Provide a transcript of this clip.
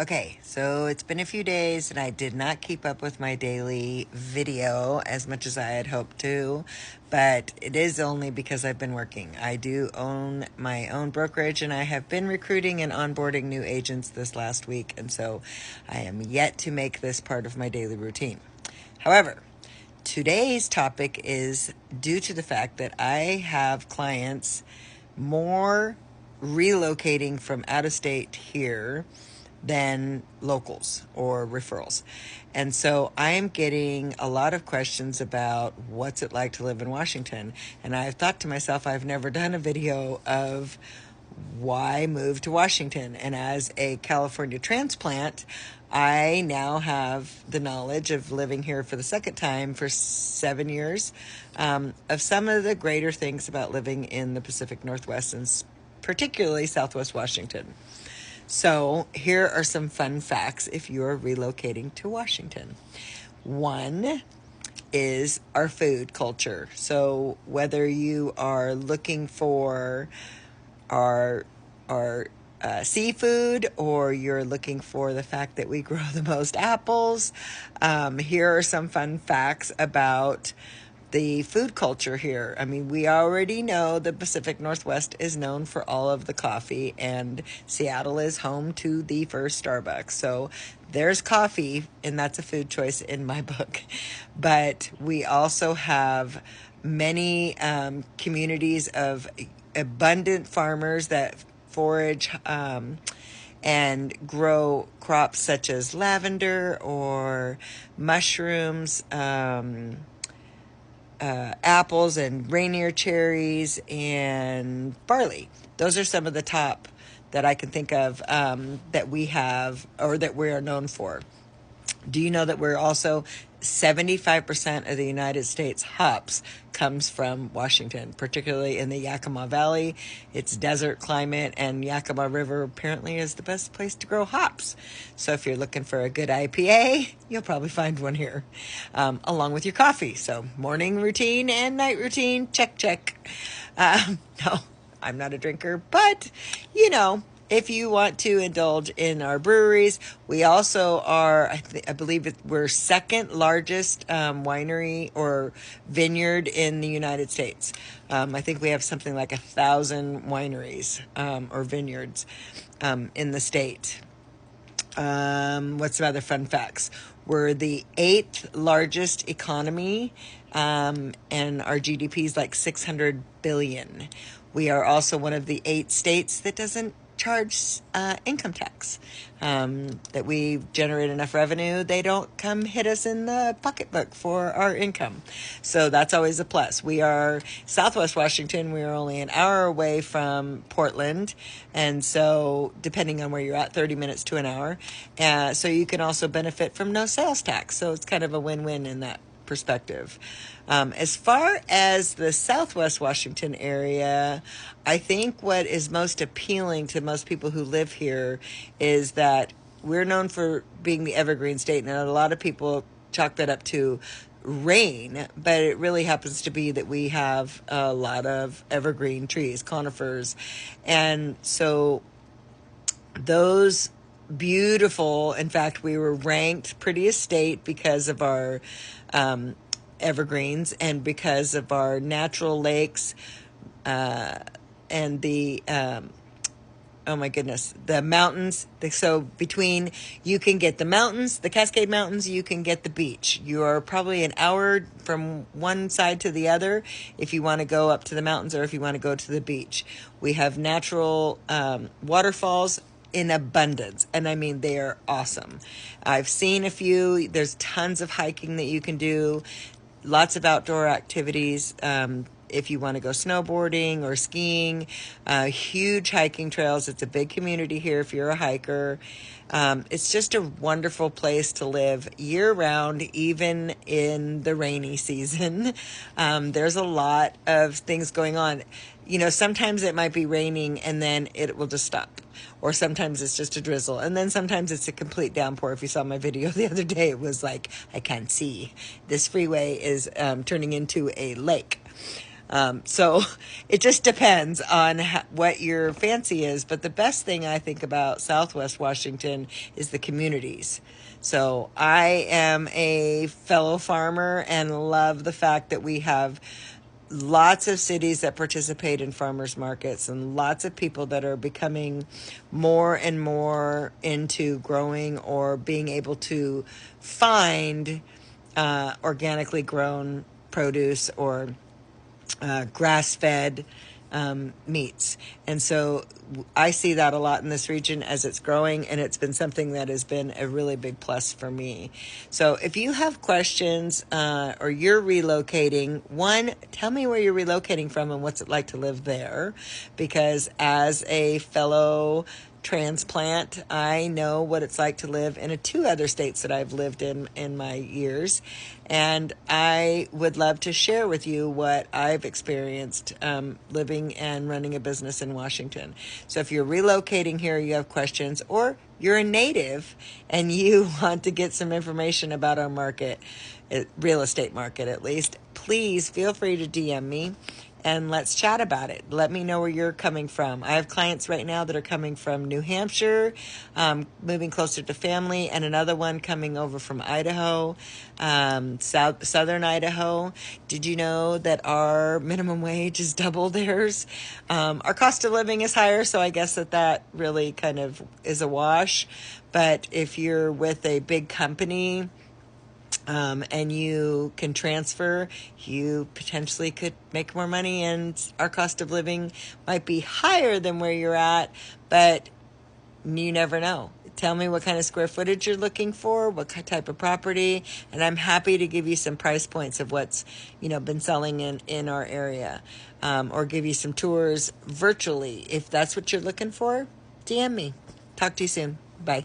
Okay, so it's been a few days and I did not keep up with my daily video as much as I had hoped to, but it is only because I've been working. I do own my own brokerage and I have been recruiting and onboarding new agents this last week, and so I am yet to make this part of my daily routine. However, today's topic is due to the fact that I have clients more relocating from out of state here than locals or referrals. And so I am getting a lot of questions about what's it like to live in Washington. And I've thought to myself, I've never done a video of why move to Washington. And as a California transplant, I now have the knowledge of living here for the second time for 7 years, of some of the greater things about living in the Pacific Northwest and particularly Southwest Washington. So here are some fun facts if you're relocating to Washington. One is our food culture. So whether you are looking for our seafood, or you're looking for the fact that we grow the most apples, here are some fun facts about the food culture here. I mean, we already know the Pacific Northwest is known for all of the coffee, and Seattle is home to the first Starbucks. So there's coffee, and that's a food choice in my book. But we also have many communities of abundant farmers that forage and grow crops such as lavender or mushrooms, apples and Rainier cherries and barley. Those are some of the top that I can think of that we have or that we are known for. Do you know that we're also 75% of the United States hops comes from Washington, particularly in the Yakima Valley. It's desert climate, and Yakima River apparently is the best place to grow hops. So if you're looking for a good IPA, you'll probably find one here, along with your coffee. So morning routine and night routine, check. No, I'm not a drinker, but if you want to indulge in our breweries, we also are, I believe we're second largest winery or vineyard in the United States. I think we have something like 1,000 wineries or vineyards in the state. What's some other fun facts? We're the 8th largest economy, and our GDP is like $600 billion. We are also one of the 8 states that doesn't charge income tax, that we generate enough revenue, they don't come hit us in the pocketbook for our income. So that's always a plus. We are Southwest Washington. We are only an hour away from Portland, and so depending on where you're at, 30 minutes to an hour. So you can also benefit from no sales tax. So it's kind of a win-win in that perspective. As far as the Southwest Washington area, I think what is most appealing to most people who live here is that we're known for being the evergreen state, and a lot of people chalk that up to rain, but it really happens to be that we have a lot of evergreen trees, conifers, and so those beautiful, in fact, we were ranked prettiest state because of our evergreens and because of our natural lakes, and the oh my goodness, the mountains. So between, you can get the mountains, the Cascade Mountains, you can get the beach. You are probably an hour from one side to the other if you want to go up to the mountains or if you want to go to the beach. We have natural waterfalls in abundance, and I mean, they are awesome. I've seen a few. There's tons of hiking that you can do, lots of outdoor activities. If you want to go snowboarding or skiing, huge hiking trails. It's a big community here if you're a hiker. It's just a wonderful place to live year round, even in the rainy season. There's a lot of things going on. Sometimes it might be raining and then it will just stop. Or sometimes it's just a drizzle. And then sometimes it's a complete downpour. If you saw my video the other day, it was like, I can't see. This freeway is turning into a lake. So it just depends on what your fancy is. But the best thing I think about Southwest Washington is the communities. So I am a fellow farmer and love the fact that we have lots of cities that participate in farmers markets and lots of people that are becoming more and more into growing or being able to find organically grown produce or grass-fed meats. And so I see that a lot in this region as it's growing, and it's been something that has been a really big plus for me. So if you have questions or you're relocating, one, tell me where you're relocating from and what's it like to live there, because as a fellow transplant, I know what it's like to live in two other states that I've lived in my years, and I would love to share with you what I've experienced living and running a business in Washington. So if you're relocating here, you have questions, or you're a native and you want to get some information about our market, real estate market at least, please feel free to DM me and let's chat about it. Let me know where you're coming from. I have clients right now that are coming from New Hampshire, moving closer to family, and another one coming over from Idaho, southern Idaho. Did you know that our minimum wage is double theirs? Our cost of living is higher, so I guess that really kind of is a wash. But if you're with a big company, and you can transfer, you potentially could make more money, and our cost of living might be higher than where you're at, but you never know. Tell me what kind of square footage you're looking for, what type of property, and I'm happy to give you some price points of what's been selling in our area, or give you some tours virtually. If that's what you're looking for, DM me. Talk to you soon. Bye.